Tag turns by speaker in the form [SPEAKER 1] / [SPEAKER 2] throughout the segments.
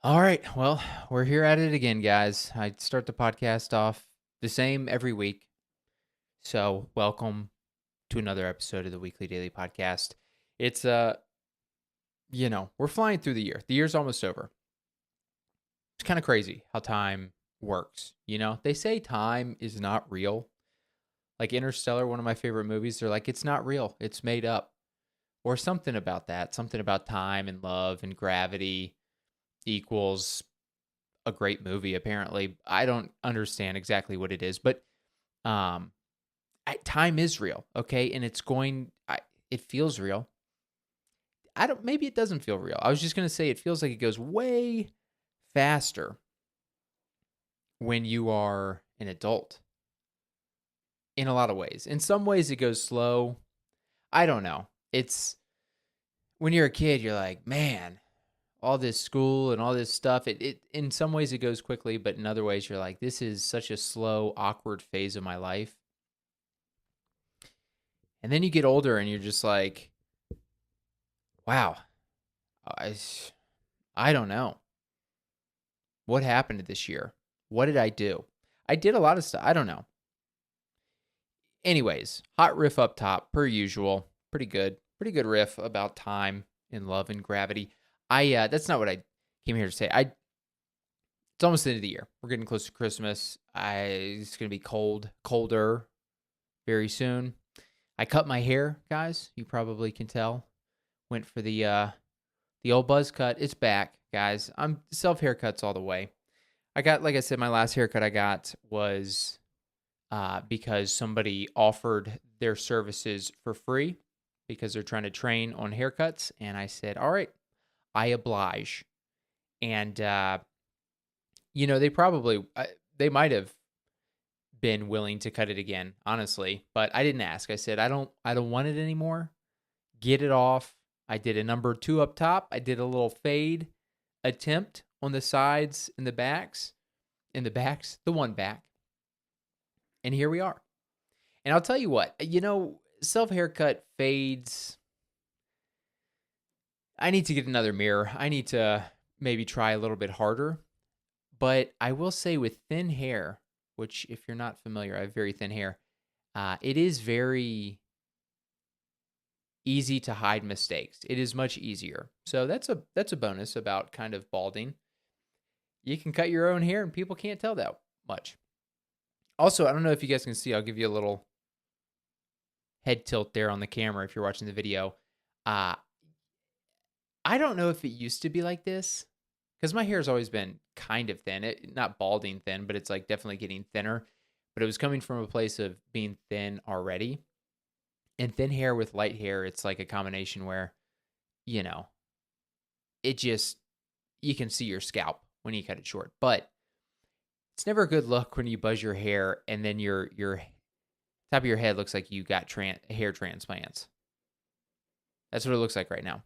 [SPEAKER 1] All right. Well, we're here at it again, guys. I start the podcast off the same every week. So, welcome to another episode of the Weekly Daily Podcast. It's we're flying through the year. The year's almost over. It's kind of crazy how time works. They say time is not real. Like Interstellar, one of my favorite movies, they're like it's not real. It's made up. Or something about that. Something about time and love and gravity equals a great movie. Apparently, I don't understand exactly what it is, but um time is real, okay? And it feels real. I don't Maybe it doesn't feel real. I was just going to say it feels like it goes way faster when you are an adult in a lot of ways. In some ways it goes slow. I don't know. It's when you're a kid you're like, "Man, all this school and all this stuff, it in some ways it goes quickly, but in other ways you're like, this is such a slow, awkward phase of my life." And then you get older and you're just like, wow, I, I don't know. What happened this year? What did I do? I did a lot of stuff. I don't know. Anyways, hot riff up top, per usual. Pretty good. Pretty good riff about time and love and gravity. That's not what I came here to say. It's almost the end of the year. We're getting close to Christmas. It's gonna be colder very soon. I cut my hair, guys. You probably can tell. Went for the old buzz cut. It's back, guys. I'm self haircuts all the way. Like I said, my last haircut I got was because somebody offered their services for free because they're trying to train on haircuts, and I said, "All right, I oblige." And they might have been willing to cut it again, honestly, but I didn't ask. I said, "I don't want it anymore. Get it off." I did a number 2 up top. I did a little fade attempt on the sides and the backs, the one back. And here we are. And I'll tell you what, self haircut fades. I need to get another mirror. I need to maybe try a little bit harder. But I will say with thin hair, which if you're not familiar, I have very thin hair. It is very easy to hide mistakes. It is much easier. So that's a bonus about kind of balding. You can cut your own hair and people can't tell that much. Also, I don't know if you guys can see, I'll give you a little head tilt there on the camera if you're watching the video. Uh I don't know if it used to be like this cuz my hair's always been kind of thin. Not balding thin, but it's like definitely getting thinner. But it was coming from a place of being thin already. And thin hair with light hair, it's like a combination where, you know, it just you can see your scalp when you cut it short. But it's never a good look when you buzz your hair and then your top of your head looks like you got hair transplants. That's what it looks like right now.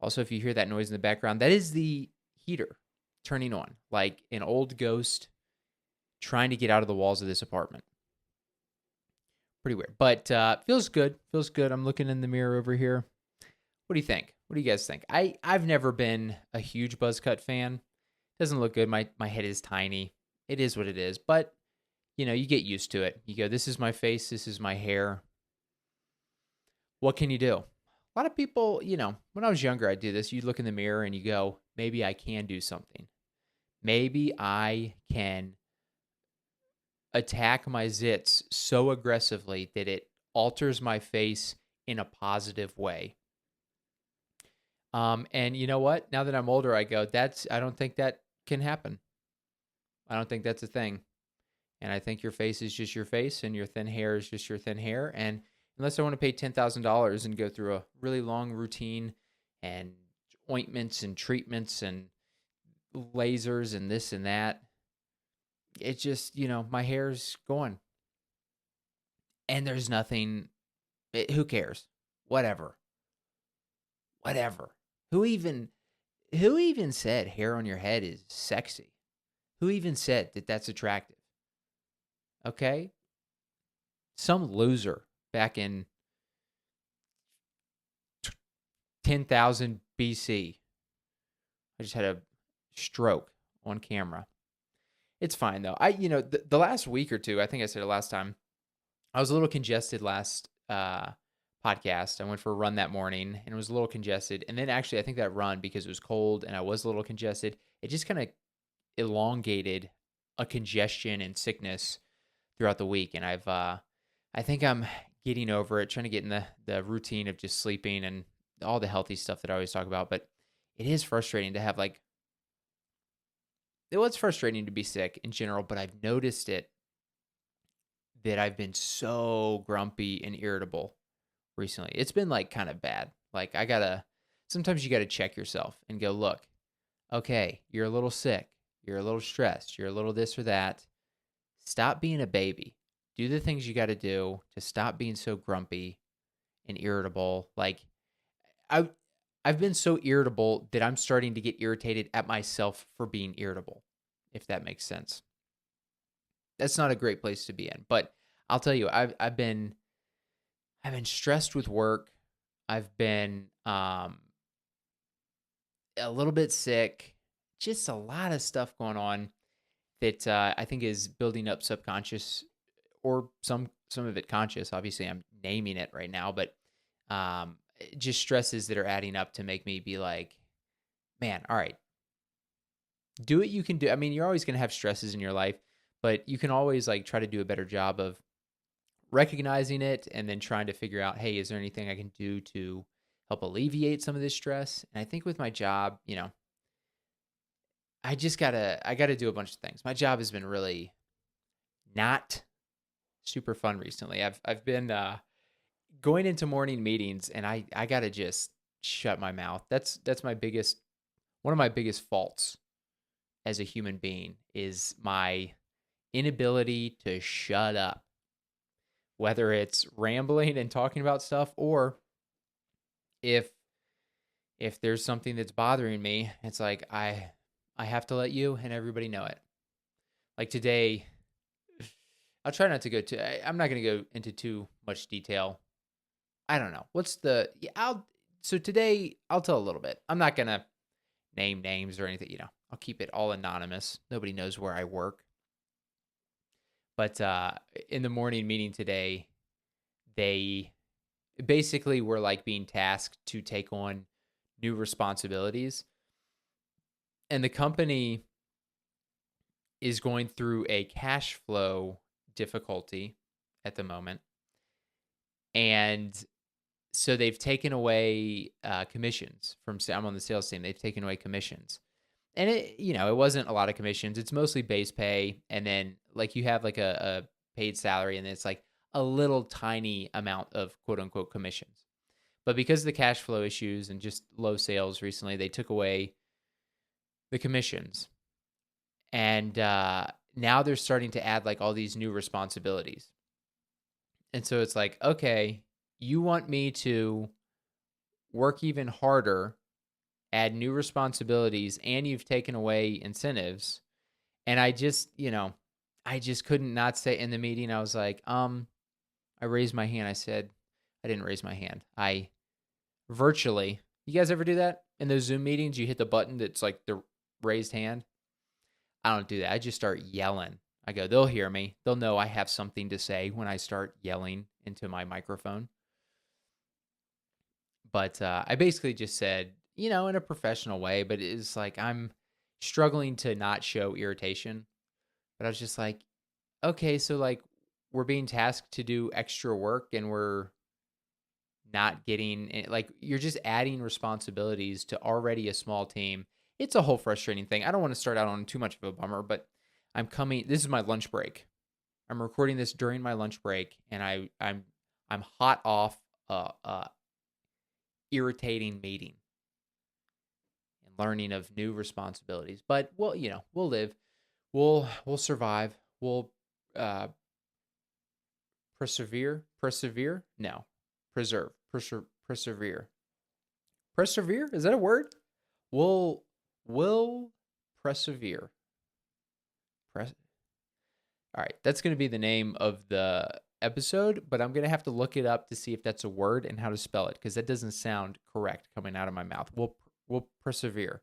[SPEAKER 1] Also, if you hear that noise in the background, that is the heater turning on, like an old ghost trying to get out of the walls of this apartment. Pretty weird, but feels good. Feels good. I'm looking in the mirror over here. What do you think? What do you guys think? I've never been a huge buzz cut fan. Doesn't look good. My head is tiny. It is what it is. But you get used to it. You go, this is my face. This is my hair. What can you do? A lot of people, when I was younger, I did this. You look in the mirror and you go, maybe I can do something. Maybe I can attack my zits so aggressively that it alters my face in a positive way. And you know what? Now that I'm older, I go, I don't think that can happen. I don't think that's a thing. And I think your face is just your face and your thin hair is just your thin hair. And unless I want to pay $10,000 and go through a really long routine and ointments and treatments and lasers and this and that, it's just, my hair's gone. And there's nothing, who cares? Whatever. Whatever. Who even said hair on your head is sexy? Who even said that that's attractive? Okay? Some loser back in 10,000 BC. I just had a stroke on camera. It's fine though. The last week or two, I think I said it last time, I was a little congested last podcast. I went for a run that morning and it was a little congested. And then actually, I think that run, because it was cold and I was a little congested, it just kind of elongated a congestion and sickness throughout the week. And I think I'm getting over it, trying to get in the routine of just sleeping and all the healthy stuff that I always talk about. But it is frustrating to have it was frustrating to be sick in general, but I've noticed it that I've been so grumpy and irritable recently. It's been like kind of bad. Like sometimes you gotta check yourself and go, look, okay, you're a little sick, you're a little stressed, you're a little this or that. Stop being a baby. Do the things you gotta do to stop being so grumpy and irritable. Like I I've been so irritable that I'm starting to get irritated at myself for being irritable, if that makes sense. That's not a great place to be in. But I'll tell you, I've been stressed with work. I've been a little bit sick. Just a lot of stuff going on that I think is building up subconscious, or some of it conscious. Obviously, I'm naming it right now, but just stresses that are adding up to make me be like, man, all right, do what you can do. I mean, you're always going to have stresses in your life, but you can always like try to do a better job of recognizing it and then trying to figure out, hey, is there anything I can do to help alleviate some of this stress? And I think with my job, I gotta do a bunch of things. My job has been really not super fun recently. I've been going into morning meetings and I gotta just shut my mouth. That's one of my biggest faults as a human being is my inability to shut up. Whether it's rambling and talking about stuff, or if there's something that's bothering me, it's like I have to let you and everybody know it. Like today, I'll try not to I'm not going to go into too much detail. I don't know. So today I'll tell a little bit. I'm not going to name names or anything, I'll keep it all anonymous. Nobody knows where I work. But in the morning meeting today, they basically were like being tasked to take on new responsibilities. And the company is going through a cash flow difficulty at the moment. And so they've taken away commissions I'm on the sales team. They've taken away commissions. And it wasn't a lot of commissions. It's mostly base pay. And then like you have like a paid salary, and it's like a little tiny amount of quote unquote commissions. But because of the cash flow issues and just low sales recently, they took away the commissions. And now they're starting to add like all these new responsibilities. And so it's like, okay, you want me to work even harder, add new responsibilities, and you've taken away incentives. And I just couldn't not say in the meeting. I was like, I raised my hand. I said, I didn't raise my hand. I virtually, you guys ever do that in those Zoom meetings? You hit the button that's like the raised hand. I don't do that. I just start yelling. I go, they'll hear me. They'll know I have something to say when I start yelling into my microphone. But I basically just said, in a professional way, but it's like I'm struggling to not show irritation. But I was just like, okay, so like we're being tasked to do extra work and we're not getting, like, you're just adding responsibilities to already a small team. It's a whole frustrating thing. I don't want to start out on too much of a bummer, but this is my lunch break. I'm recording this during my lunch break, and I'm hot off irritating meeting and learning of new responsibilities. But we'll live. We'll survive. We'll persevere. No. Persevere. Persevere? Is that a word? We'll persevere. All right, that's going to be the name of the episode, but I'm going to have to look it up to see if that's a word and how to spell it, because that doesn't sound correct coming out of my mouth. We'll persevere.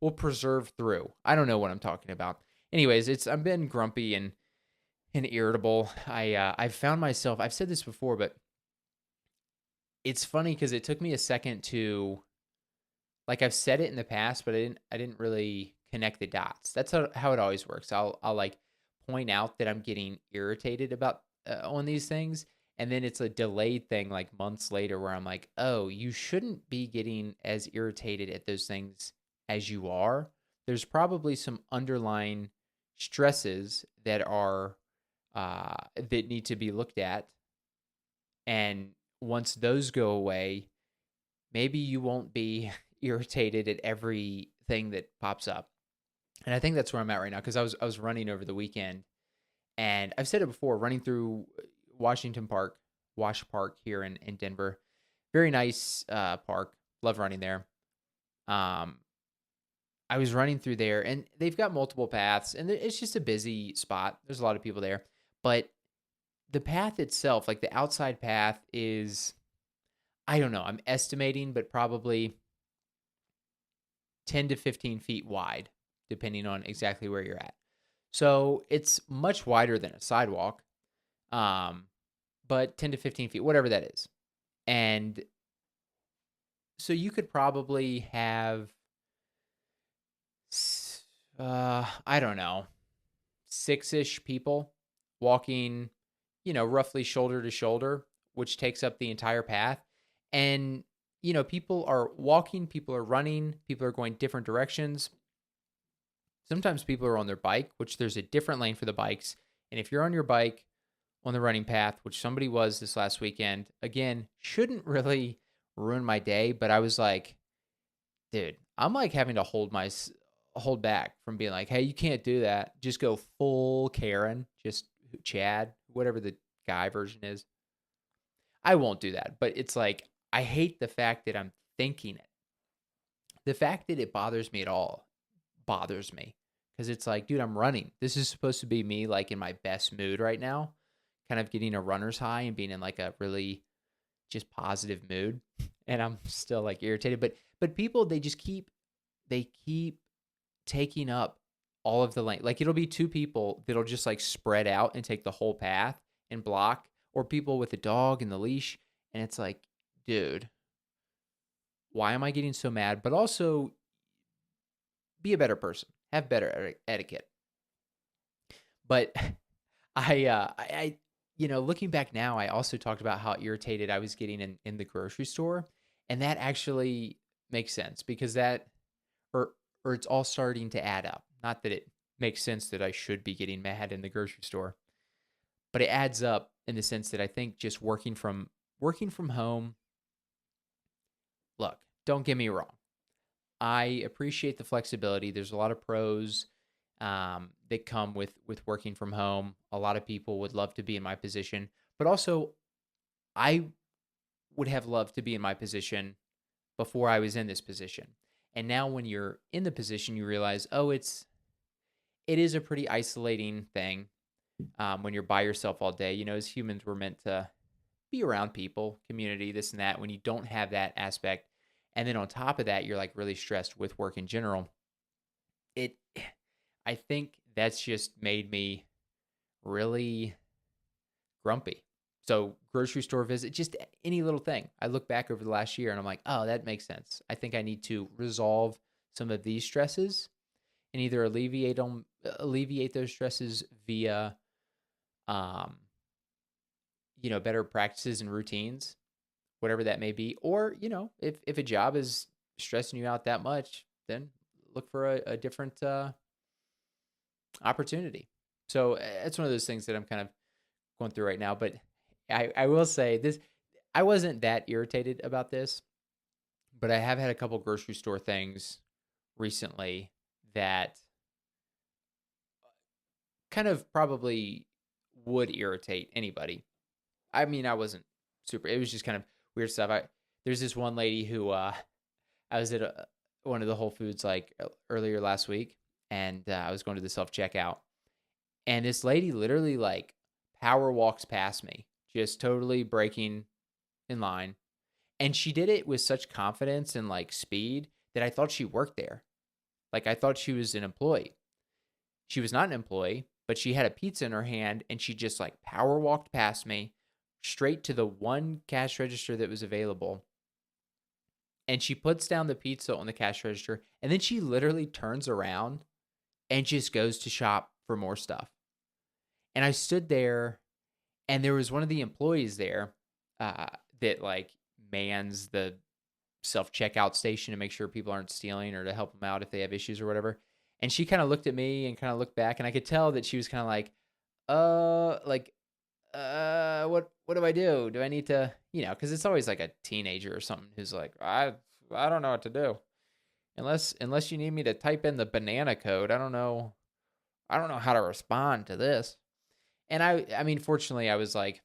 [SPEAKER 1] will preserve through. I don't know what I'm talking about. Anyways, I've been grumpy and irritable. I've found myself, I've said this before, but it's funny because it took me a second to, like, I've said it in the past, but I didn't really connect the dots. That's how it always works. I'll like point out that I'm getting irritated about on these things, and then it's a delayed thing like months later where I'm like, "Oh, you shouldn't be getting as irritated at those things as you are. There's probably some underlying stresses that need to be looked at, and once those go away, maybe you won't be irritated at everything that pops up." And I think that's where I'm at right now because I was running over the weekend, and I've said it before, running through Washington Park, Wash Park here in Denver. Very nice park. Love running there. Um, I was running through there, and they've got multiple paths, and it's just a busy spot. There's a lot of people there, but the path itself, like the outside path, is, I don't know. I'm estimating, but probably 10 to 15 feet wide, depending on exactly where you're at. So it's much wider than a sidewalk, um, but 10 to 15 feet, whatever that is. And so you could probably have, I don't know, six-ish people walking, roughly shoulder to shoulder, which takes up the entire path. And, people are walking, people are running, people are going different directions. Sometimes people are on their bike, which there's a different lane for the bikes. And if you're on your bike on the running path, which somebody was this last weekend, again, shouldn't really ruin my day. But I was like, dude, I'm like having to hold back from being like, hey, you can't do that. Just go full Karen, just Chad, whatever the guy version is. I won't do that. But it's like, I hate the fact that I'm thinking it. The fact that it bothers me at all bothers me because it's like, dude, I'm running. This is supposed to be me like in my best mood right now, kind of getting a runner's high and being in like a really just positive mood. And I'm still like irritated. But people, they keep taking up all of the lane. Like it'll be two people that'll just like spread out and take the whole path and block, or people with a dog and the leash. And it's like, dude, why am I getting so mad? But also be a better person, have better etiquette. But looking back now, I also talked about how irritated I was getting in the grocery store, and that actually makes sense because or it's all starting to add up. Not that it makes sense that I should be getting mad in the grocery store, but it adds up in the sense that I think just working from home. Look, don't get me wrong. I appreciate the flexibility. There's a lot of pros that come with working from home. A lot of people would love to be in my position, but also I would have loved to be in my position before I was in this position. And now when you're in the position, you realize, oh, it is a pretty isolating thing when you're by yourself all day. As humans, we're meant to be around people, community, this and that. When you don't have that aspect, and then on top of that, you're like really stressed with work in general. It, I think that's just made me really grumpy. So grocery store visit, just any little thing. I look back over the last year and I'm like, oh, that makes sense. I think I need to resolve some of these stresses and either alleviate those stresses via, um, better practices and routines, whatever that may be. Or, if a job is stressing you out that much, then look for a different opportunity. So it's one of those things that I'm kind of going through right now. But I will say this, I wasn't that irritated about this, but I have had a couple grocery store things recently that kind of probably would irritate anybody. I mean, I wasn't super, it was just kind of weird stuff. There's this one lady who I was at one of the Whole Foods like earlier last week, and I was going to the self checkout, and this lady literally like power walks past me, just totally breaking in line, and she did it with such confidence and like speed that I thought she worked there. Like, I thought she was an employee. She was not an employee, but she had a pizza in her hand and she just like power walked past me straight to the one cash register that was available. And she puts down the pizza on the cash register and then she literally turns around and just goes to shop for more stuff. And I stood there and there was one of the employees there that like mans the self checkout station to make sure people aren't stealing or to help them out if they have issues or whatever. And she kind of looked at me and kind of looked back, and I could tell that she was kind of like, what do I do? Do I need to, because it's always like a teenager or something who's like, I don't know what to do unless you need me to type in the banana code. I don't know how to respond to this. And I mean, fortunately, I was like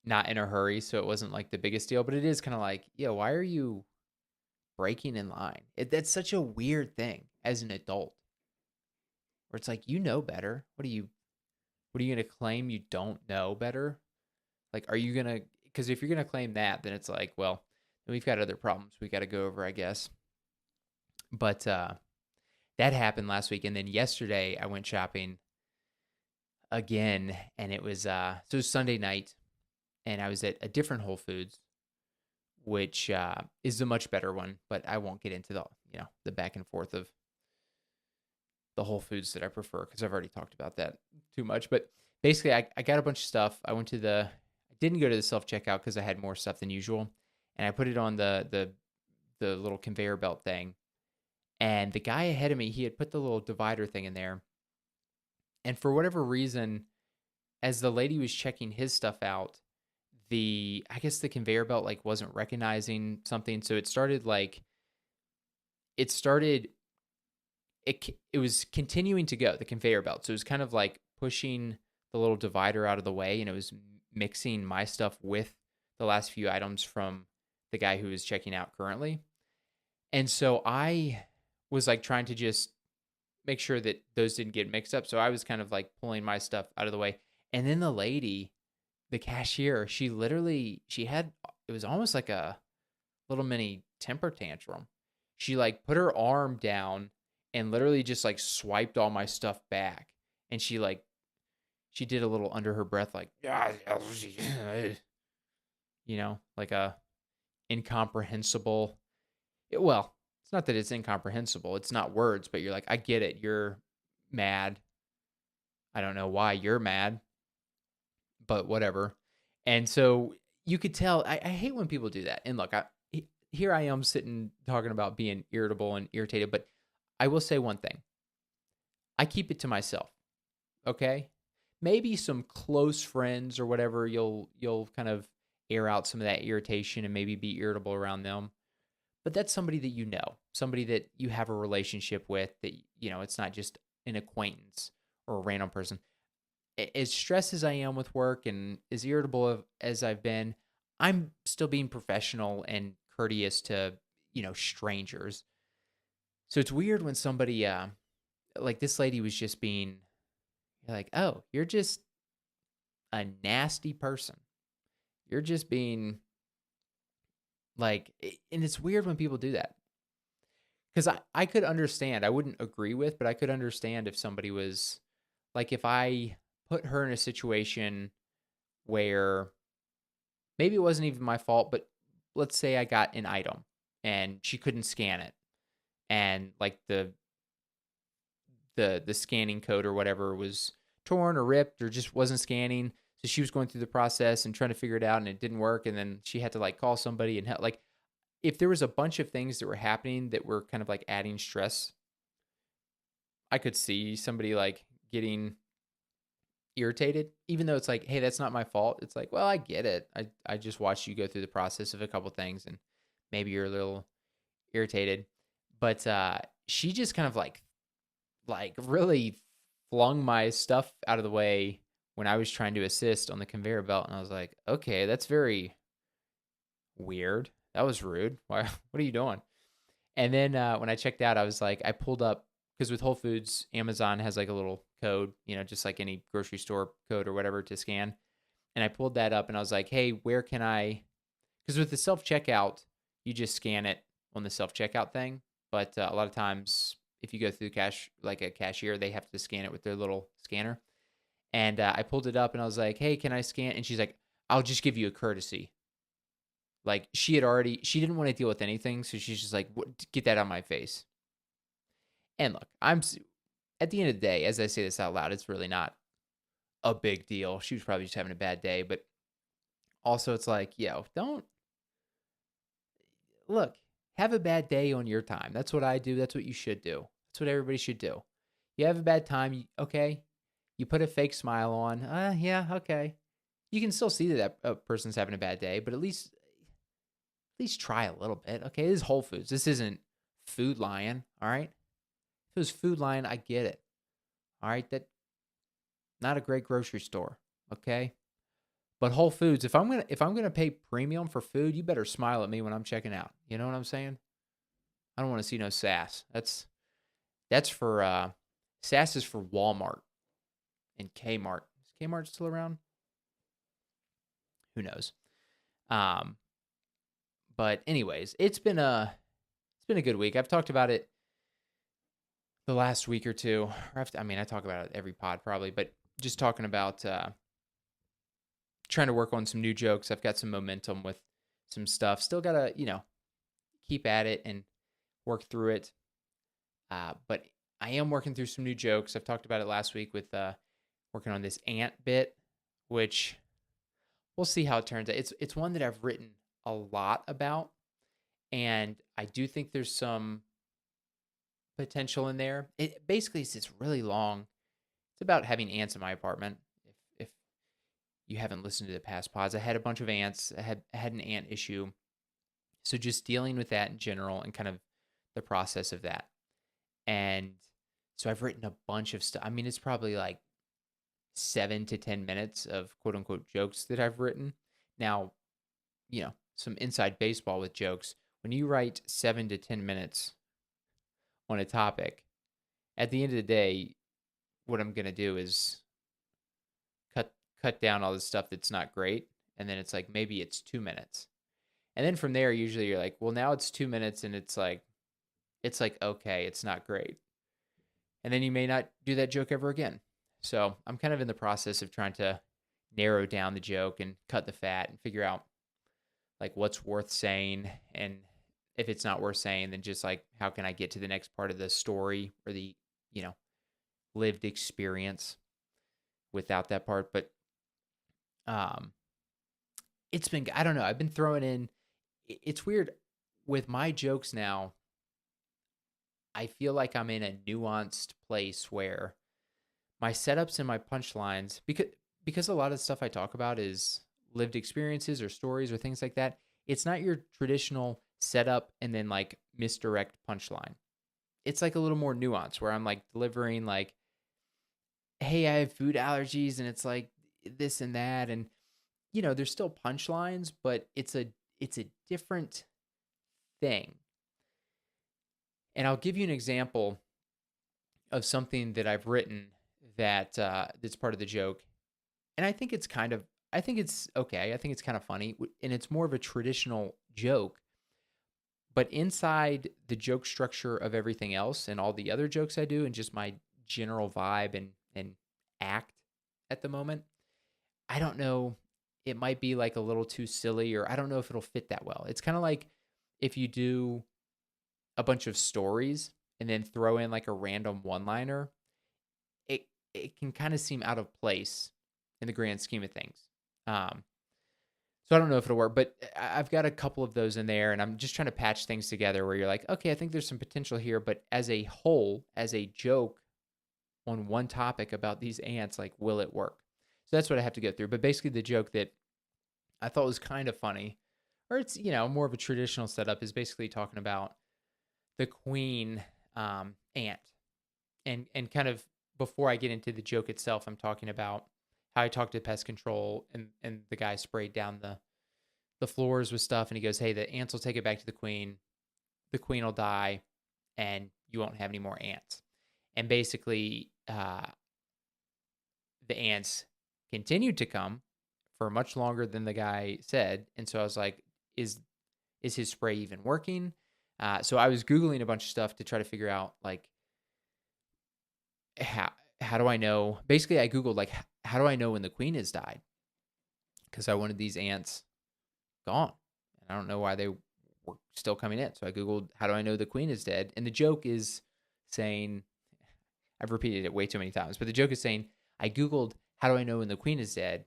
[SPEAKER 1] not in a hurry, so it wasn't like the biggest deal. But it is kind of like, why are you breaking in line? That's such a weird thing as an adult, where it's like, better. What are you gonna claim you don't know better? Like, are you gonna? Because if you're gonna claim that, then it's like, well, then we've got other problems we got to go over, I guess. But that happened last week, and then yesterday I went shopping again, and it was Sunday night, and I was at a different Whole Foods, which is a much better one, but I won't get into the back and forth of the Whole Foods that I prefer because I've already talked about that too much. But basically, I got a bunch of stuff. I didn't go to the self checkout because I had more stuff than usual, and I put it on the little conveyor belt thing. And the guy ahead of me, he had put the little divider thing in there, and for whatever reason, as the lady was checking his stuff out, I guess the conveyor belt like wasn't recognizing something, so it was continuing to go, the conveyor belt. So it was kind of like pushing the little divider out of the way, and it was mixing my stuff with the last few items from the guy who was checking out currently. And so I was like trying to just make sure that those didn't get mixed up. So I was kind of like pulling my stuff out of the way. And then the lady, the cashier, she had, it was almost like a little mini temper tantrum. She like put her arm down and literally just like swiped all my stuff back. And she did a little under her breath, like, like a incomprehensible. Well, it's not that it's incomprehensible. It's not words, but you're like, I get it. You're mad. I don't know why you're mad, but whatever. And so you could tell, I hate when people do that. And look, here I am sitting talking about being irritable and irritated, but I will say one thing. I keep it to myself. Okay? Maybe some close friends or whatever, you'll kind of air out some of that irritation and maybe be irritable around them. But that's somebody that somebody that you have a relationship with, that, it's not just an acquaintance or a random person. As stressed as I am with work and as irritable as I've been, I'm still being professional and courteous to, strangers. So it's weird when somebody, like this lady was just being like, oh, you're just a nasty person. You're just being like, and it's weird when people do that. Because I could understand, I wouldn't agree with, but I could understand if somebody was like, if I put her in a situation where maybe it wasn't even my fault, but let's say I got an item and she couldn't scan it, and like the scanning code or whatever was torn or ripped or just wasn't scanning. So she was going through the process and trying to figure it out, and it didn't work. And then she had to like call somebody and help. Like, if there was a bunch of things that were happening that were kind of like adding stress, I could see somebody like getting irritated, even though it's like, hey, that's not my fault. It's like, well, I get it. I just watched you go through the process of a couple things, and maybe you're a little irritated. But she just kind of like really flung my stuff out of the way when I was trying to assist on the conveyor belt. And I was like, okay, that's very weird. That was rude. Why? What are you doing? And then when I checked out, I was like, I pulled up, because with Whole Foods, Amazon has like a little code, just like any grocery store code or whatever to scan. And I pulled that up and I was like, hey, where can I, because with the self-checkout, you just scan it on the self-checkout thing. but a lot of times if you go through cash like a cashier, they have to scan it with their little scanner. And I pulled it up and I was like, "Hey, can I scan?" And she's like, "I'll just give you a courtesy." Like she didn't want to deal with anything, so she's just like, "Get that on my face." And look, at the end of the day, as I say this out loud, it's really not a big deal. She was probably just having a bad day, but also it's like, yo, don't look, have a bad day on your time. That's what I do. That's what you should do. That's what everybody should do. You have a bad time, okay? You put a fake smile on. Yeah, okay. You can still see that a person's having a bad day, but at least try a little bit. Okay, this is Whole Foods. This isn't Food Lion, all right? If it was Food Lion, I get it. All right, that not a great grocery store, okay? But Whole Foods, if I'm gonna pay premium for food, you better smile at me when I'm checking out. You know what I'm saying? I don't want to see no sass. That's for sass is for Walmart and Kmart. Is Kmart still around? Who knows? Um, but anyways, it's been a good week. I've talked about it the last week or two. I talk about it every pod probably, but just talking about trying to work on some new jokes. I've got some momentum with some stuff. Still gotta, keep at it and work through it. But I am working through some new jokes. I've talked about it last week with working on this ant bit, which we'll see how it turns out. It's one that I've written a lot about, and I do think there's some potential in there. It basically is this really long. It's about having ants in my apartment. If you haven't listened to the past pods, I had a bunch of ants. I had an ant issue, so just dealing with that in general and kind of the process of that. And so I've written a bunch of stuff. I mean, it's probably like 7 to 10 minutes of quote unquote jokes that I've written. Now, some inside baseball with jokes. When you write 7 to 10 minutes on a topic, at the end of the day, what I'm gonna do is cut down all the stuff that's not great, and then it's like maybe it's 2 minutes, and then from there, usually you're like, well, now it's 2 minutes, and it's like okay, it's not great, and then you may not do that joke ever again. So I'm kind of in the process of trying to narrow down the joke and cut the fat and figure out like what's worth saying, and if it's not worth saying, then just like how can I get to the next part of the story or the you know lived experience without that part. But um it's been, I don't know, I've been throwing in, it's weird with my jokes now. I feel like I'm in a nuanced place where my setups and my punchlines, because a lot of the stuff I talk about is lived experiences or stories or things like that. It's not your traditional setup and then like misdirect punchline. It's like a little more nuanced where I'm like delivering like, "Hey, I have food allergies," and it's like this and that, and there's still punchlines, but it's a different thing. And I'll give you an example of something that I've written that's part of the joke, and I think it's okay. I think it's kind of funny, and it's more of a traditional joke. But inside the joke structure of everything else and all the other jokes I do, and just my general vibe and act at the moment, I don't know. It might be like a little too silly, or I don't know if it'll fit that well. It's kind of like if you do a bunch of stories and then throw in like a random one-liner, it can kind of seem out of place in the grand scheme of things. Um, so I don't know if it'll work, but I've got a couple of those in there, and I'm just trying to patch things together where you're like, okay, I think there's some potential here, but as a whole, as a joke on one topic about these ants, like, will it work? So that's what I have to go through. But basically, the joke that I thought was kind of funny, or it's more of a traditional setup, is basically talking about the queen ant, and kind of before I get into the joke itself, I'm talking about how I talked to pest control, and the guy sprayed down the floors with stuff, and he goes, "Hey, the ants will take it back to the queen. The queen will die, and you won't have any more ants." And basically, the ants continued to come for much longer than the guy said, and so I was like, "Is his spray even working?" So I was Googling a bunch of stuff to try to figure out like how how do I know? Basically, I Googled like how do I know when the queen has died? Because I wanted these ants gone, and I don't know why they were still coming in. So I Googled how do I know the queen is dead? And the joke is saying I've repeated it way too many times, but the joke is saying I Googled how do I know when the queen is dead,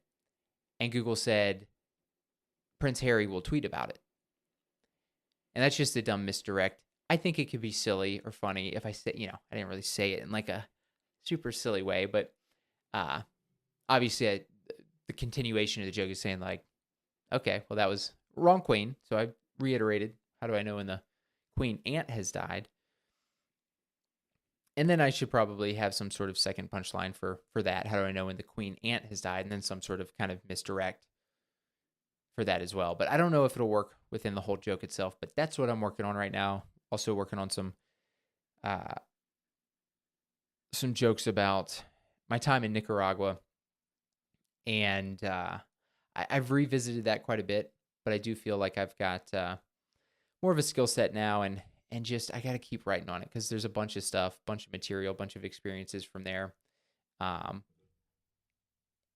[SPEAKER 1] and Google said Prince Harry will tweet about it. And that's just a dumb misdirect. I think it could be silly or funny if I say, I didn't really say it in like a super silly way, but uh, obviously the continuation of the joke is saying like, okay, well that was wrong queen. So I reiterated, how do I know when the queen ant has died? And then I should probably have some sort of second punchline for that. How do I know when the queen ant has died? And then some sort of kind of misdirect for that as well. But I don't know if it'll work within the whole joke itself. But that's what I'm working on right now. Also working on uh, some jokes about my time in Nicaragua, and I've revisited that quite a bit. But I do feel like I've got more of a skill set now, and just I got to keep writing on it because there's a bunch of stuff, bunch of material, bunch of experiences from there. Um,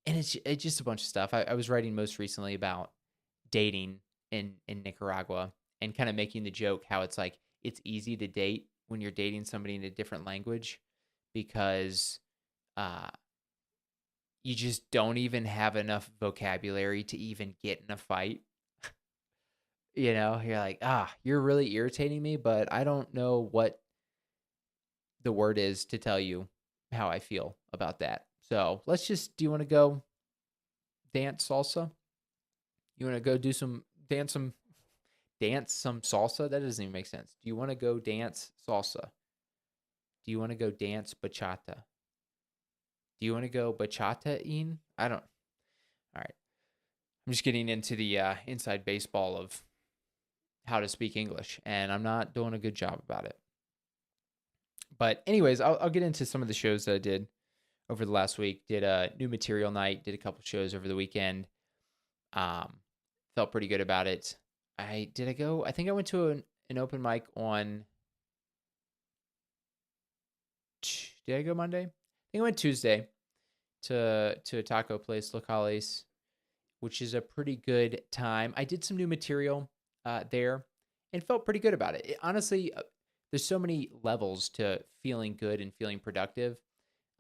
[SPEAKER 1] and it's just a bunch of stuff. I was writing most recently about dating in Nicaragua and kind of making the joke how it's like it's easy to date when you're dating somebody in a different language because uh, you just don't even have enough vocabulary to even get in a fight. You're like, you're really irritating me, but I don't know what the word is to tell you how I feel about that. So do you want to go dance salsa? You want to go do dance some salsa? That doesn't even make sense. Do you want to go dance salsa? Do you want to go dance bachata? Do you want to go bachata-ing? I don't. All right. I'm just getting into the inside baseball of how to speak English, and I'm not doing a good job about it. But anyways, I'll get into some of the shows that I did over the last week. Did a new material night. Did a couple shows over the weekend. Felt pretty good about it. I go. I think I went to an open mic on. Did I go Monday? I think I went Tuesday to a taco place, Locales, which is a pretty good time. I did some new material there and felt pretty good about it. Honestly, there's so many levels to feeling good and feeling productive.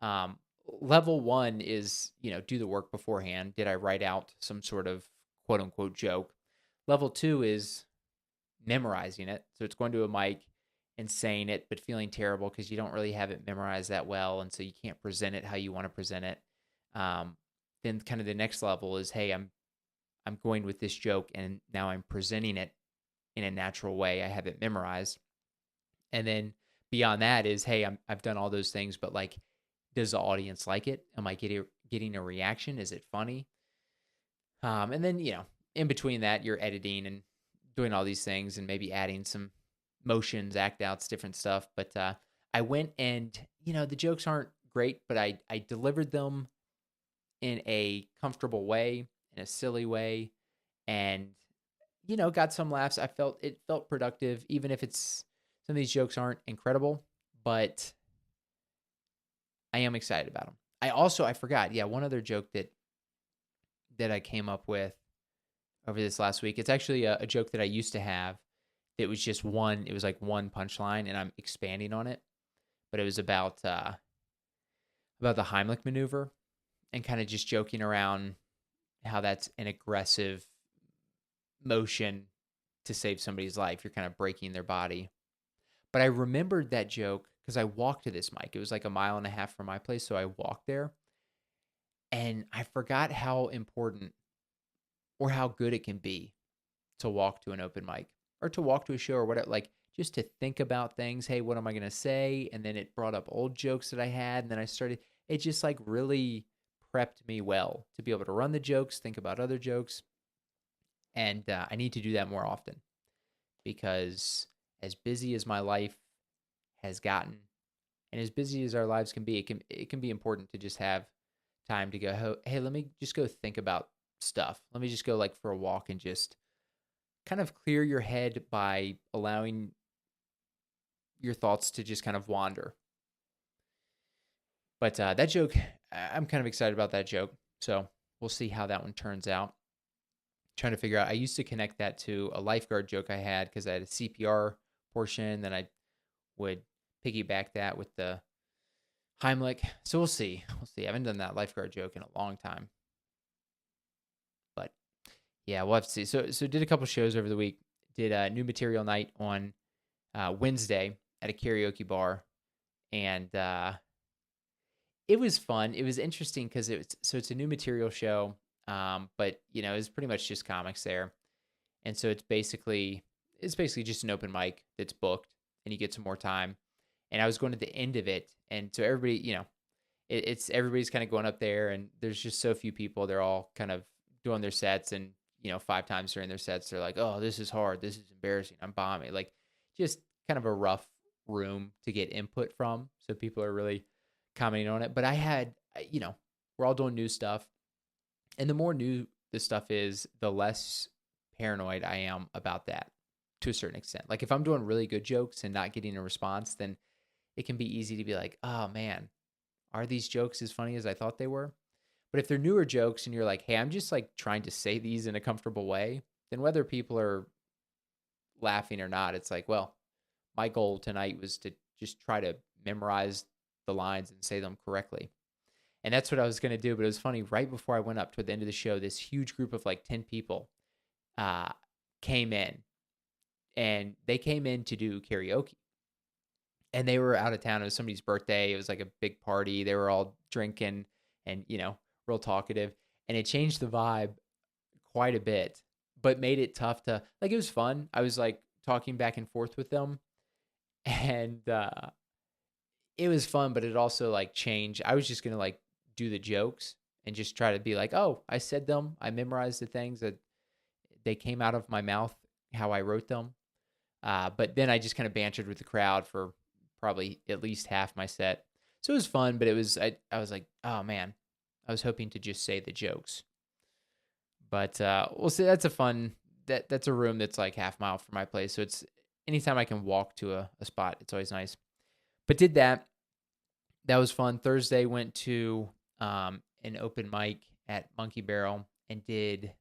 [SPEAKER 1] Level one is, do the work beforehand. Did I write out some sort of quote unquote joke? Level two is memorizing it. So it's going to a mic and saying it, but feeling terrible because you don't really have it memorized that well. And so you can't present it how you want to present it. Then kind of the next level is, hey, I'm going with this joke and now I'm presenting it in a natural way. I have it memorized. And then beyond that is, hey, I've done all those things, but like, does the audience like it? Am I getting a reaction? Is it funny? And then, in between that, you're editing and doing all these things and maybe adding some motions, act outs, different stuff. But I went and, the jokes aren't great, but I delivered them in a comfortable way, in a silly way, and, got some laughs. It felt productive, even if some of these jokes aren't incredible, but I am excited about them. I forgot, one other joke that I came up with over this last week. It's actually a joke that I used to have. It was just it was like one punchline, and I'm expanding on it. But it was about the Heimlich maneuver and kind of just joking around how that's an aggressive motion to save somebody's life. You're kind of breaking their body. But I remembered that joke because I walked to this mic. It was like a mile and a half from my place, so I walked there. And I forgot how important or how good it can be to walk to an open mic or to walk to a show or whatever, like just to think about things. Hey, what am I going to say? And then it brought up old jokes that I had. And then it just like really prepped me well to be able to run the jokes, think about other jokes. And I need to do that more often because as busy as my life has gotten and as busy as our lives can be, it can be important to just have time to go, hey, let me just go think about stuff. Let me just go like for a walk and just kind of clear your head by allowing your thoughts to just kind of wander. But that joke, I'm kind of excited about that joke. So we'll see how that one turns out. Trying to figure out. I used to connect that to a lifeguard joke I had because I had a CPR portion. Then I would piggyback that with the Heimlich. So we'll see. We'll see. I haven't done that lifeguard joke in a long time. But yeah, we'll have to see. So did a couple shows over the week. Did a new material night on Wednesday at a karaoke bar, and it was fun. It was interesting because it's a new material show, but it's pretty much just comics there, and so it's basically just an open mic that's booked, and you get some more time. And I was going to the end of it, and so everybody, it's everybody's kind of going up there, and there's just so few people. They're all kind of doing their sets, and 5 times during their sets, they're like, "Oh, this is hard. This is embarrassing. I'm bombing." Like, just kind of a rough room to get input from. So people are really commenting on it. But I had, we're all doing new stuff, and the more new the stuff is, the less paranoid I am about that to a certain extent. Like if I'm doing really good jokes and not getting a response, then it can be easy to be like, "Oh man, are these jokes as funny as I thought they were?" But if they're newer jokes and you're like, "Hey, I'm just like trying to say these in a comfortable way," then whether people are laughing or not, it's like, well, my goal tonight was to just try to memorize the lines and say them correctly. And that's what I was going to do. But it was funny. Right before I went up to the end of the show, this huge group of like 10 people uh, came in, and they came in to do karaoke. And they were out of town. It was somebody's birthday. It was like a big party. They were all drinking and, real talkative. And it changed the vibe quite a bit, but made it tough to, like, it was fun. I was like talking back and forth with them, and it was fun, but it also like changed. I was just going to like do the jokes and just try to be like, "Oh, I said them. I memorized the things that they came out of my mouth, how I wrote them." But then I just kind of bantered with the crowd for probably at least half my set. So it was fun, but I was like, "Oh man, I was hoping to just say the jokes." But we'll see. That's a room that's like half mile from my place. So it's anytime I can walk to a spot, it's always nice. But did that. That was fun. Thursday went to an open mic at Monkey Barrel and did,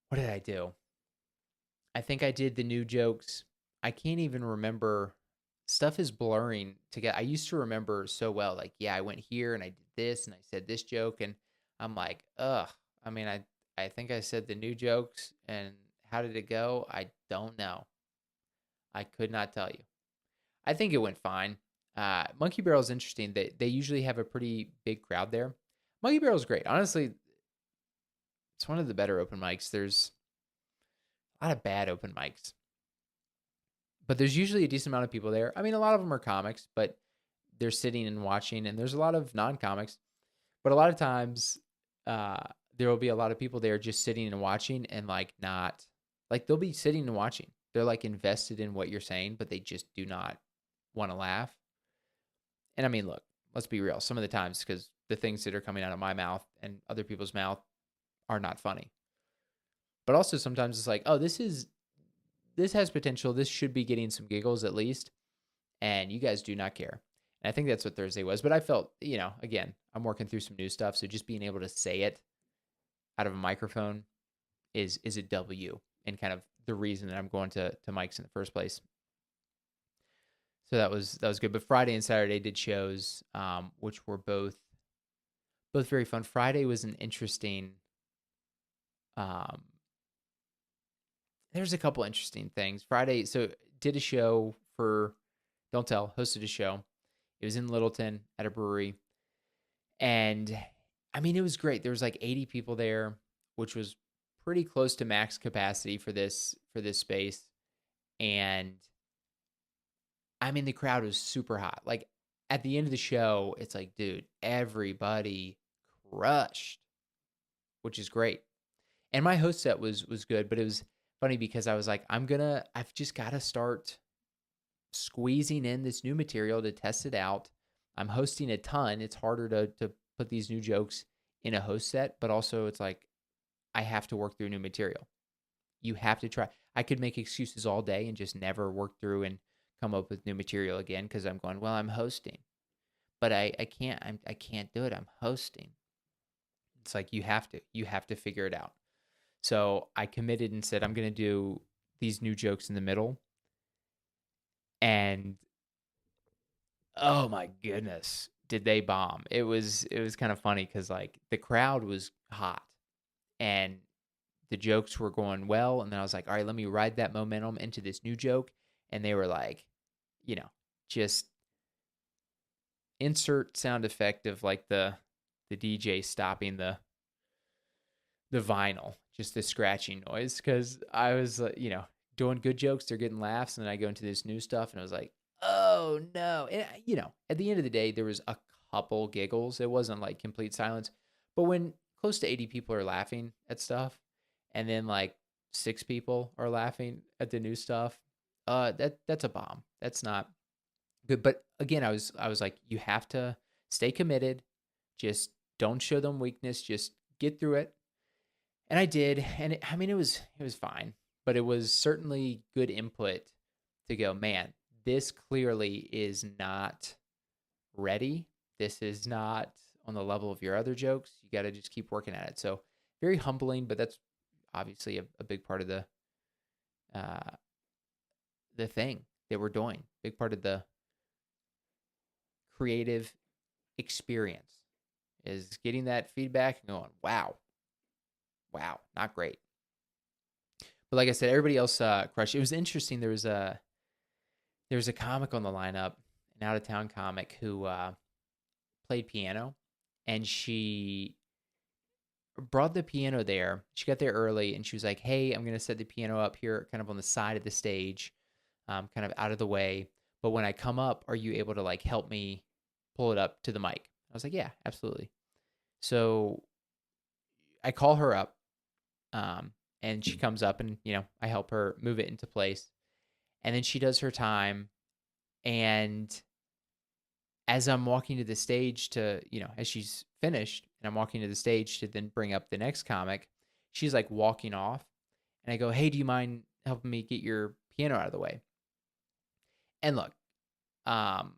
[SPEAKER 1] what did I do? I think I did the new jokes. I can't even remember. Stuff is blurring together. I used to remember so well. Like, yeah, I went here and I did this and I said this joke, and I'm like, ugh. I mean, I think I said the new jokes, and how did it go? I don't know. I could not tell you. I think it went fine. Monkey Barrel is interesting. They usually have a pretty big crowd there. Monkey Barrel is great. Honestly, it's one of the better open mics. There's a lot of bad open mics, but there's usually a decent amount of people there. I mean, a lot of them are comics, but they're sitting and watching, and there's a lot of non-comics. But a lot of times, there will be a lot of people there just sitting and watching, and like not, like they'll be sitting and watching. They're like invested in what you're saying, but they just do not want to laugh. And I mean, look, let's be real. Some of the times, because the things that are coming out of my mouth and other people's mouth are not funny. But also sometimes it's like, oh, this has potential. This should be getting some giggles at least. And you guys do not care. And I think that's what Thursday was. But I felt, again, I'm working through some new stuff. So just being able to say it out of a microphone is a W, and kind of the reason that I'm going to mics in the first place. So that was good. But Friday and Saturday did shows, which were both very fun. Friday was an interesting. There's a couple interesting things. Friday, so did a show for Don't Tell, hosted a show. It was in Littleton at a brewery, and I mean, it was great. There was like 80 people there, which was pretty close to max capacity for this space, and I mean, the crowd was super hot. Like at the end of the show, it's like, dude, everybody crushed, which is great. And my host set was good, but it was funny because I was like, I've just got to start squeezing in this new material to test it out. I'm hosting a ton. It's harder to put these new jokes in a host set, but also it's like, I have to work through new material. You have to try. I could make excuses all day and just never work through and come up with new material again because I'm going, well, I'm hosting, but I can't do it. I'm hosting. It's like you have to figure it out. So I committed and said I'm gonna do these new jokes in the middle, and oh my goodness, did they bomb? It was kind of funny because like the crowd was hot and the jokes were going well, and then I was like, all right, let me ride that momentum into this new joke, and they were like, you know, just insert sound effect of like the DJ stopping the vinyl, just the scratching noise, because I was doing good jokes, they're getting laughs, and then I go into this new stuff, and I was like, oh no, and at the end of the day, there was a couple giggles. It wasn't like complete silence, but when close to 80 people are laughing at stuff, and then like 6 people are laughing at the new stuff, that's a bomb. That's not good. But again, I was like, you have to stay committed. Just don't show them weakness. Just get through it. And I did, and I mean, it was fine, but it was certainly good input to go, man, this clearly is not ready. This is not on the level of your other jokes. You got to just keep working at it. So very humbling, but that's obviously a big part of uh, the thing that we're doing. Big part of the creative experience is getting that feedback and going, wow, not great. But like I said, everybody else crushed. It was interesting. There was a comic on the lineup, an out of town comic who played piano, and she brought the piano there. She got there early, and she was like, "Hey, I'm gonna set the piano up here, kind of on the side of the stage, kind of out of the way. But when I come up, are you able to like help me pull it up to the mic?" I was like, "Yeah, absolutely." So I call her up, and she comes up, and I help her move it into place, and then she does her time. And as I'm walking to the stage to, as she's finished and I'm walking to the stage to then bring up the next comic, she's like walking off. And I go, "Hey, do you mind helping me get your piano out of the way?" And look, um,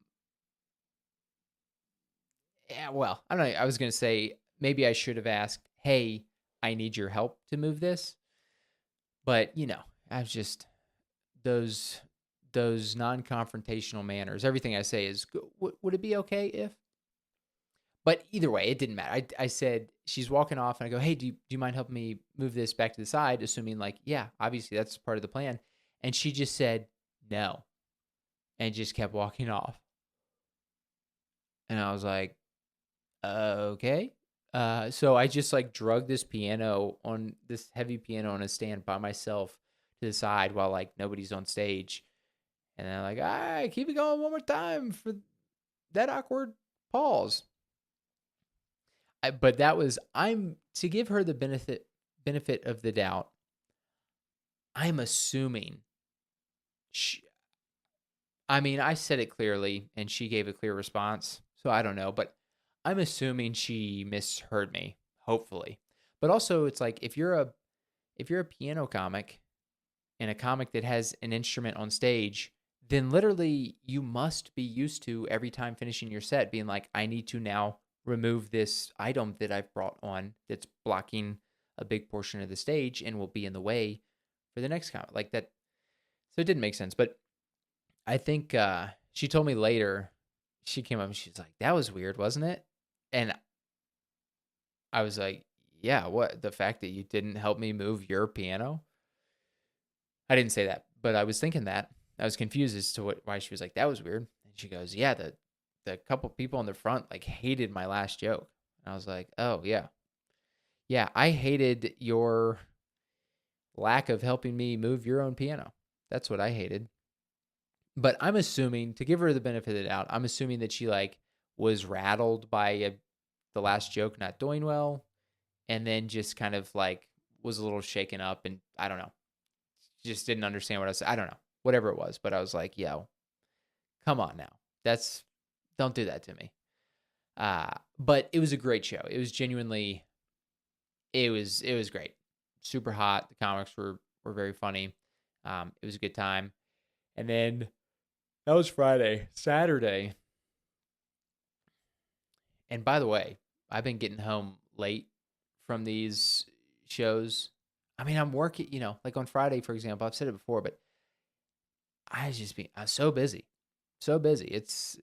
[SPEAKER 1] yeah, well, I don't know. I was going to say maybe I should have asked, "Hey, I need your help to move this." But, I was just those non-confrontational manners. Everything I say is, would it be okay if? But either way, it didn't matter. I said, she's walking off, and I go, "Hey, do you mind helping me move this back to the side?" Assuming like, yeah, obviously that's part of the plan. And she just said no, and just kept walking off. And I was like, okay. So I just like drug this heavy piano on a stand by myself to the side while like nobody's on stage. And then like, all right, keep it going one more time for that awkward pause. But that was I'm to give her the benefit of the doubt. I'm assuming she, I mean, I said it clearly and she gave a clear response. So I don't know, but I'm assuming she misheard me, hopefully. But also it's like if you're a piano comic and a comic that has an instrument on stage, then literally you must be used to every time finishing your set being like, I need to now remove this item that I've brought on that's blocking a big portion of the stage and will be in the way for the next comic. Like that. So it didn't make sense. But I think she told me later, she came up and she's like, that was weird, wasn't it? And I was like, yeah, what? The fact that you didn't help me move your piano? I didn't say that, but I was thinking that. I was confused as to why she was like, that was weird. And she goes, yeah, the couple people in the front like hated my last joke. And I was like, oh, yeah. Yeah, I hated your lack of helping me move your own piano. That's what I hated. But I'm assuming, to give her the benefit of the doubt, I'm assuming that she like was rattled by the last joke not doing well, and then just kind of like was a little shaken up, and I don't know, just didn't understand what I was. I don't know, whatever it was, but I was like, yo, come on now, don't do that to me. But it was a great show. It was genuinely, it was great, super hot. The comics were very funny. It was a good time, and then That was Friday. Saturday. And by the way, I've been getting home late from these shows. I mean, I'm working, like on Friday, for example. I've said it before, but I'm so busy. So busy. It's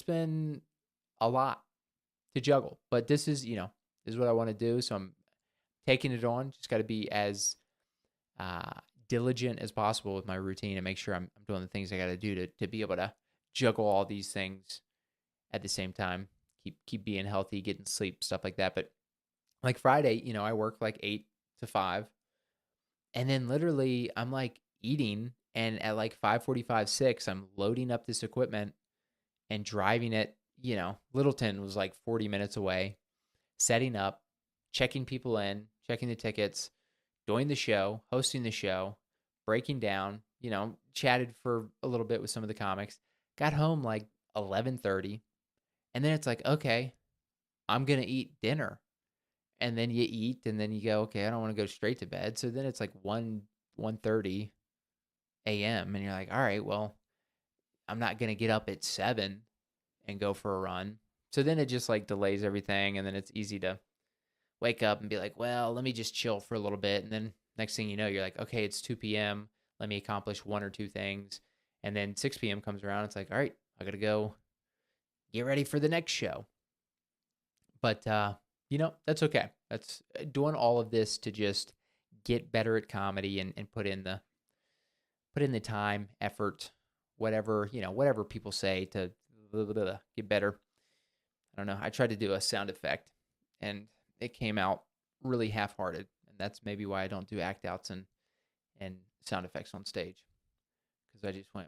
[SPEAKER 1] been a lot to juggle. But this is, this is what I want to do. So I'm taking it on. Just got to be as uh, diligent as possible with my routine and make sure I'm doing the things I got to do to be able to juggle all these things at the same time. Keep being healthy, getting sleep, stuff like that. But like Friday, I work like 8 to 5, and then literally I'm like eating, and at like 5:45, 6, I'm loading up this equipment and driving it. Littleton was like 40 minutes away, setting up, checking people in, checking the tickets, doing the show, hosting the show, breaking down, chatted for a little bit with some of the comics, got home like 11:30, and then it's like, okay, I'm going to eat dinner. And then you eat and then you go, okay, I don't want to go straight to bed. So then it's like 1:30 a.m. and you're like, all right, well, I'm not going to get up at 7 and go for a run. So then it just like delays everything, and then it's easy to wake up and be like, well, let me just chill for a little bit. And then next thing you know, you're like, okay, it's 2 p.m. Let me accomplish one or two things. And then 6 p.m. comes around. It's like, all right, I got to go get ready for the next show. But, that's okay. That's doing all of this to just get better at comedy and put in the time, effort, whatever people say to get better. I don't know. I tried to do a sound effect and it came out really half-hearted, and that's maybe why I don't do act outs and sound effects on stage, because I just went.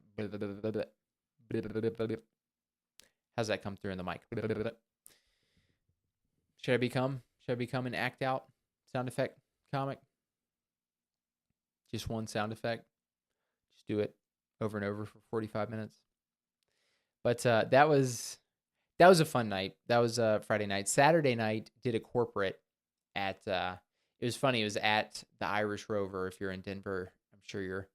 [SPEAKER 1] How's that come through in the mic? Should I become an act out sound effect comic? Just one sound effect. Just do it over and over for 45 minutes. But that was a fun night. That was Friday night. Saturday night, did a corporate at it was funny. It was at the Irish Rover. If you're in Denver, I'm sure you're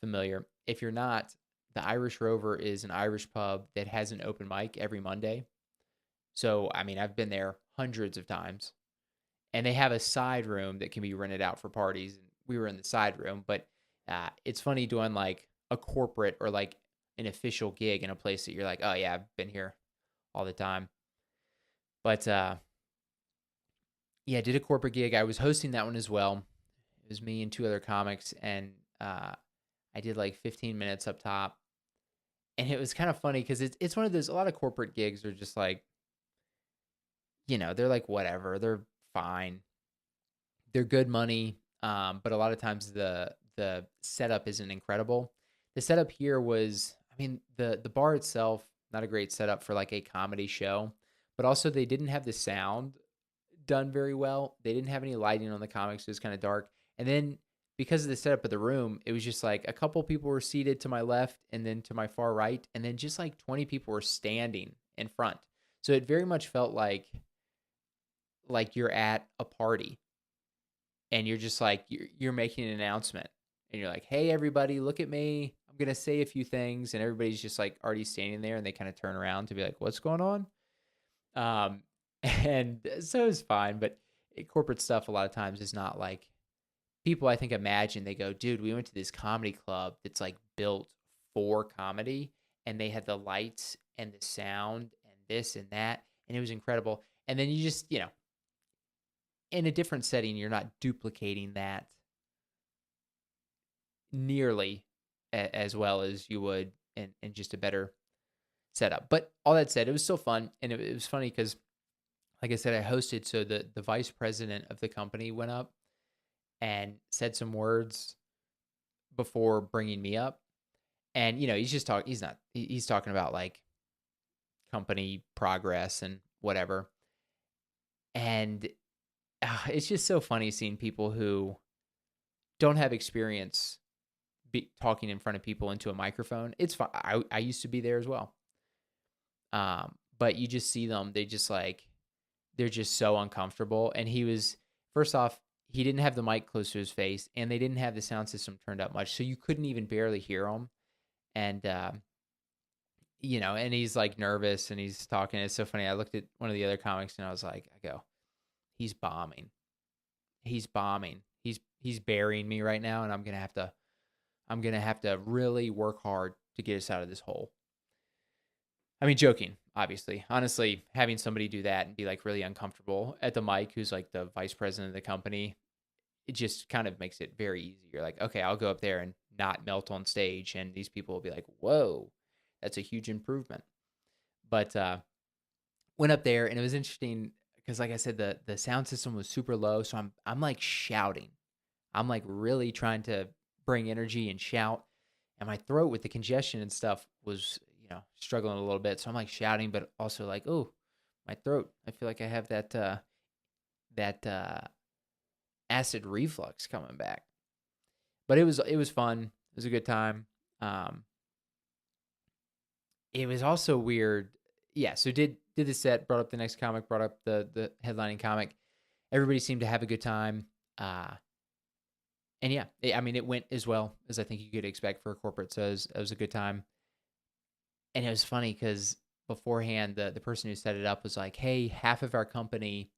[SPEAKER 1] familiar. If you're not, the Irish Rover is an Irish pub that has an open mic every Monday. So, I mean, I've been there hundreds of times. And they have a side room that can be rented out for parties. And we were in the side room, but it's funny doing like a corporate or like an official gig in a place that you're like, oh yeah, I've been here all the time. But yeah, did a corporate gig. I was hosting that one as well. It was me and two other comics, and I did like 15 minutes up top. And it was kind of funny because it's one of those, a lot of corporate gigs are just like, they're like whatever, they're fine, they're good money, but a lot of times the setup isn't incredible. The setup here was, I mean, the bar itself, not a great setup for like a comedy show, but also they didn't have the sound done very well. They didn't have any lighting on the comics. It was kind of dark. And then because of the setup of the room, it was just like a couple people were seated to my left and then to my far right, and then just like 20 people were standing in front. So it very much felt like you're at a party and you're just like you're making an announcement and you're like, hey everybody, look at me, I'm gonna say a few things, and everybody's just like already standing there, and they kind of turn around to be like, what's going on? And so it's fine, but corporate stuff a lot of times is not like people, I think, imagine. They go, dude, we went to this comedy club that's like built for comedy, and they had the lights and the sound and this and that, and it was incredible. And then you just, in a different setting, you're not duplicating that nearly as well as you would in just a better setup. But all that said, it was still fun, and it was funny because, like I said, I hosted, so the vice president of the company went up and said some words before bringing me up, and he's talking about like company progress and whatever, and it's just so funny seeing people who don't have experience talking in front of people into a microphone. It's fun. I used to be there as well. But you just see them, they're just so uncomfortable. And first off, he didn't have the mic close to his face, and they didn't have the sound system turned up much, so you couldn't even barely hear him. And and he's like nervous and he's talking. It's so funny. I looked at one of the other comics and I was like, he's bombing. He's bombing. He's burying me right now, and I'm gonna have to really work hard to get us out of this hole. I mean, joking, obviously. Honestly, having somebody do that and be like really uncomfortable at the mic, who's like the vice president of the company, it just kind of makes it very easy. You're like, okay, I'll go up there and not melt on stage, and these people will be like, whoa, that's a huge improvement. But went up there, and it was interesting because, like I said, the sound system was super low, so I'm like shouting. I'm like really trying to bring energy and shout, and my throat with the congestion and stuff was struggling a little bit. So I'm like shouting, but also like, oh, my throat. I feel like I have that acid reflux coming back. But it was fun. It was a good time. It was also weird. Yeah, so did the set, brought up the next comic, brought up the headlining comic. Everybody seemed to have a good time. And yeah, I mean, it went as well as I think you could expect for a corporate. So it was a good time. And it was funny because beforehand, the person who set it up was like, hey, half of our company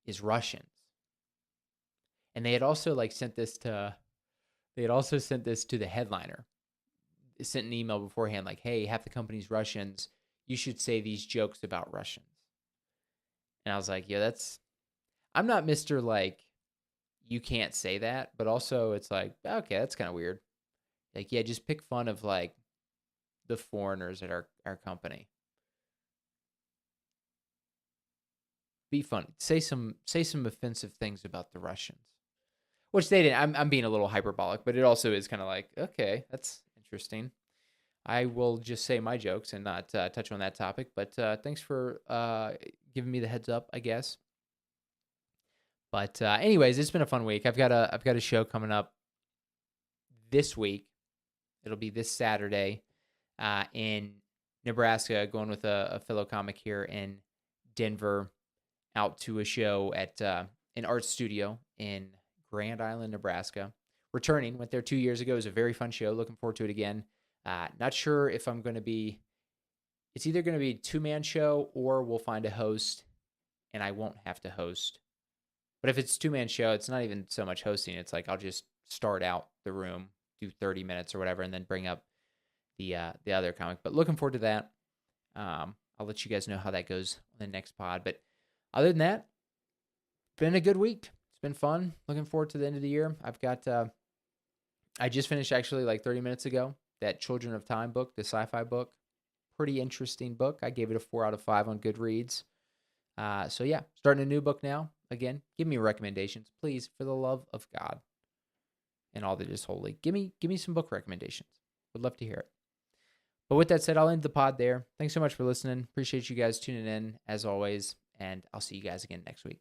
[SPEAKER 1] is Russians. And they had also sent this to the headliner. They sent an email beforehand like, hey, half the company's Russians. You should say these jokes about Russians. And I was like, yeah, I'm not Mr. like, you can't say that, but also it's like, okay, that's kind of weird. Like, yeah, just pick fun of like the foreigners at our company. Be funny. Say some offensive things about the Russians. Which they didn't. I'm being a little hyperbolic, but it also is kind of like, okay, that's interesting. I will just say my jokes and not touch on that topic. But thanks for giving me the heads up, I guess. But anyways, it's been a fun week. I've got a show coming up this week. It'll be this Saturday in Nebraska, going with a fellow comic here in Denver, out to a show at an art studio in Grand Island, Nebraska. Returning, went there 2 years ago. It was a very fun show. Looking forward to it again. Not sure if I'm going to be. It's either going to be a 2-man show or we'll find a host, and I won't have to host. But if it's a 2-man show, it's not even so much hosting. It's like I'll just start out the room, do 30 minutes or whatever, and then bring up the other comic. But looking forward to that. I'll let you guys know how that goes on the next pod. But other than that, been a good week. It's been fun. Looking forward to the end of the year. I've got. I just finished actually like 30 minutes ago that Children of Time book, the sci-fi book. Pretty interesting book. I gave it a 4 out of 5 on Goodreads. So yeah, starting a new book now. Again, give me recommendations, please, for the love of God and all that is holy. Give me some book recommendations. Would love to hear it. But with that said, I'll end the pod there. Thanks so much for listening. Appreciate you guys tuning in as always, and I'll see you guys again next week.